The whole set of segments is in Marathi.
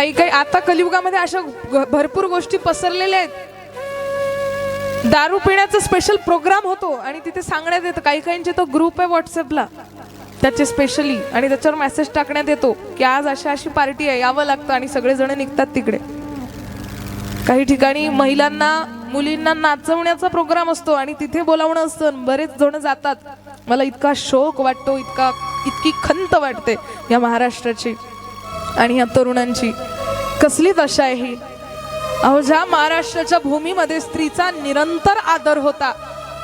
काही काही आता कलियुगामध्ये अशा भरपूर गोष्टी पसरलेल्या आहेत. दारू पिण्याचा स्पेशल प्रोग्राम होतो आणि तिथे सांगण्यात येतं, काही काहींचे तो ग्रुप आहे व्हॉट्सअपला त्याचे स्पेशली, आणि त्याच्यावर मेसेज टाकण्यात येतो की आज अशी पार्टी आहे, यावं लागतं, आणि सगळेजण निघतात तिकडे. काही ठिकाणी महिलांना मुलींना नाचवण्याचा प्रोग्राम असतो आणि तिथे बोलावणं असतं, बरेच जण जातात. मला इतका शोक वाटतो, इतकी खंत वाटते या महाराष्ट्राची आणि या तरुणांची. कसली दशा आहे ही. अहो, ज्या महाराष्ट्राच्या भूमीमध्ये स्त्रीचा निरंतर आदर होता,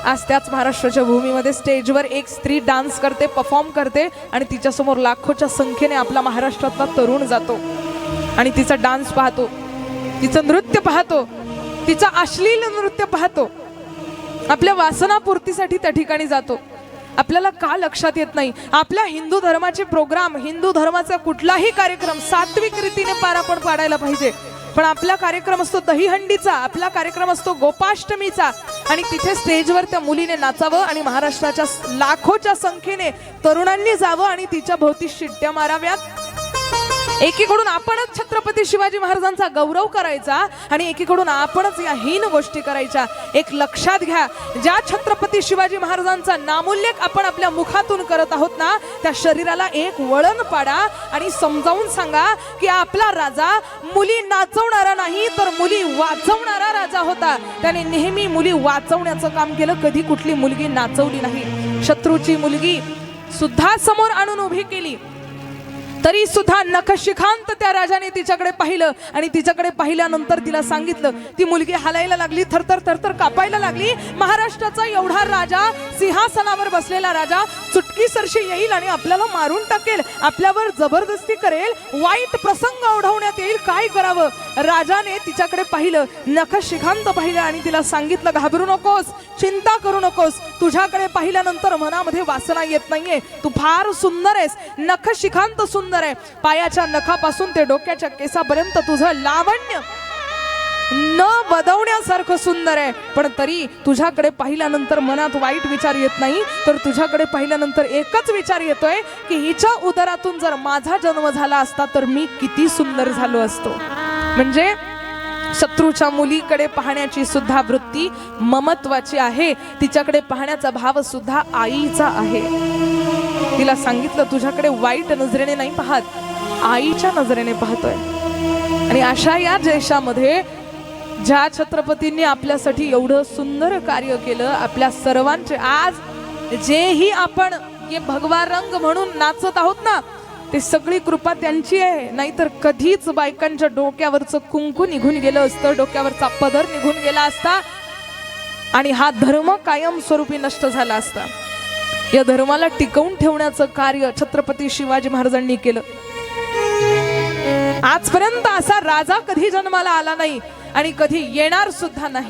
आज त्याच महाराष्ट्राच्या भूमीमध्ये स्टेजवर एक स्त्री डान्स करते, परफॉर्म करते, आणि तिच्यासमोर लाखोच्या संख्येने आपला महाराष्ट्रातला तरुण जातो आणि तिचा डान्स पाहतो, तिचं नृत्य पाहतो, तिचं अश्लील नृत्य पाहतो, आपल्या वासनापूर्तीसाठी त्या ठिकाणी जातो. आपल्याला का लक्षात येत नाही, आपल्या हिंदू धर्माचे प्रोग्राम, हिंदू धर्माचा कुठलाही कार्यक्रम सात्विक रीतीने पारापण पाडायला पाहिजे. पण आपला कार्यक्रम असतो दहीहंडीचा, आपला कार्यक्रम असतो गोपाष्टमीचा, आणि तिथे स्टेजवर त्या मुलीने नाचावं आणि महाराष्ट्राच्या लाखोच्या संख्येने तरुणांनी जावं आणि तिच्या भोवती शिट्ट्या माराव्यात. एकीकडून आपणच छत्रपती शिवाजी महाराजांचा गौरव करायचा आणि एकीकडून आपणच या हीन गोष्टी करायच्या. एक लक्षात घ्या, ज्या छत्रपती शिवाजी महाराजांचा नामोल्लेख आपण आपल्या मुखातून करत आहोत ना, त्या शरीराला एक वळण पाडा आणि समजावून सांगा की आपला राजा मुली नाचवणारा नाही तर मुली वाचवणारा राजा होता. त्याने नेहमी मुली वाचवण्याचं काम केलं, कधी कुठली मुलगी नाचवली नाही. शत्रूची मुलगी सुद्धा समोर आणून उभी केली तरी सुद्धा नखशिखांत त्या राजाने तिच्याकडे पाहिलं आणि तिच्याकडे पाहिल्यानंतर तिला सांगितलं. ती मुलगी हलायला लागली, थरथर थरथर कापायला लागली. महाराष्ट्राचा एवढा राजा, सिंहासनावर बसलेला राजा चुटकीसरशी येईल आणि आपल्याला मारून टाकेल, आपल्यावर जबरदस्ती करेल, वाईट प्रसंग ओढवण्यात येईल, काय करावं. राजाने तिच्याकडे पाहिलं, नखशिखांत पाहिलं आणि तिला सांगितलं, घाबरू नकोस, चिंता करू नकोस, तुझ्याकडे पाहिल्यानंतर मनामध्ये वासना येत नाहीये, तू फार सुंदर आहेस, नखशिखांत सुंदर आहे, पायाच्या नखापासून ते डोक्याच्या केसापर्यंत तुझं लावण्य न बदवण्यासारखं सुंदर आहे. पण तरी तुझ्याकडे पाहिल्यानंतर मनात वाईट विचार येत नाही, तर तुझ्याकडे पाहिल्यानंतर एकच विचार येतोय की हिच्या उदरातून जर माझा जन्म झाला असता तर मी किती सुंदर झालो असतो. म्हणजे शत्रूच्या मुलीकडे पाहण्याची सुद्धा वृत्ती ममत्वाची आहे, तिच्याकडे पाहण्याचा भाव सुद्धा आईचा आहे. तिला सांगितलं, तुझ्याकडे वाईट नजरेने नाही पाहत, आईच्या नजरेने पाहतोय. आणि अशा या देशामध्ये ज्या छत्रपतींनी आपल्यासाठी एवढं सुंदर कार्य केलं, आपल्या सर्वांचे आज जेही आपण हे भगवा रंग म्हणून नाचत आहोत ना, ते सगळी कृपा त्यांची आहे. नाहीतर कधीच बायकांच्या डोक्यावरचं कुंकू निघून गेलं असतं, डोक्यावरचा पदर निघून गेला असता आणि हा धर्म कायमस्वरूपी नष्ट झाला असता. या धर्माला टिकवून ठेवण्याचं कार्य छत्रपती शिवाजी महाराजांनी केलं. आजपर्यंत असा राजा कधी जन्माला आला नाही आणि कधी येणार सुद्धा नाही.